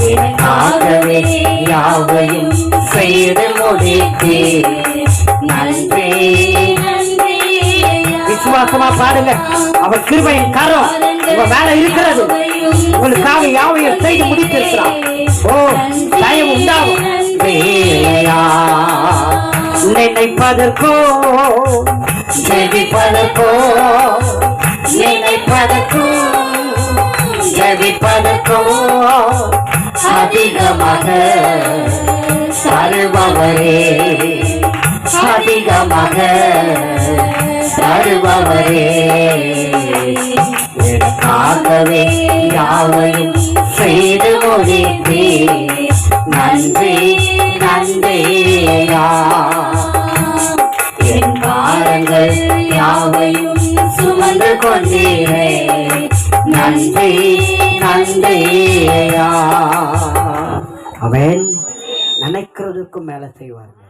எனக்காகவே யாவையும் செய்து முடித்தீர். நன்றி. விசுவாசமா பாடுங்க. அவர் கிருபையின் கரம் உங்க மேல இருக்கிறது. உங்களுக்காக யாவையும் செய்து முடித்திருக்கிறார். ஓ, தயவு உண்டாகும். நினைப்பதற்கோ ஜெபிப்பதற்கோ நினைப்பதற்கோ ஜெபிப்பதற்கோ அதிகமாக தருபவரே, அதிகமாக தருபவரே. எனக்காகவே யாவையும் செய்து முடித்தீர். நன்றி நன்றியா. என் பாரங்கள் யாவையும் சுமந்து கொண்டீரே. நன்றி நன்றியா. அவன் நினைக்கிறதுக்கும் மேல செய்வார்கள்.